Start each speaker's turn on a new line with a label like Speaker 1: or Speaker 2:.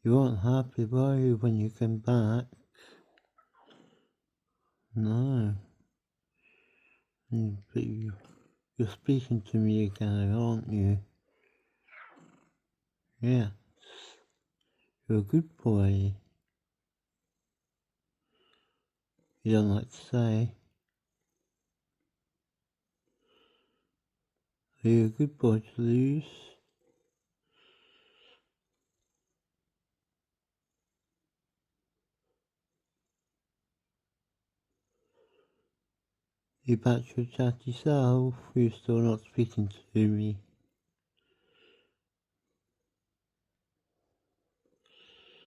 Speaker 1: You weren't happy, were you, when you came back? No. But you're speaking to me again, aren't you? Yes. You're a good boy. You don't like to say. Are you a good boy, Toulouse? You back to your chatty self? You're still not speaking to me.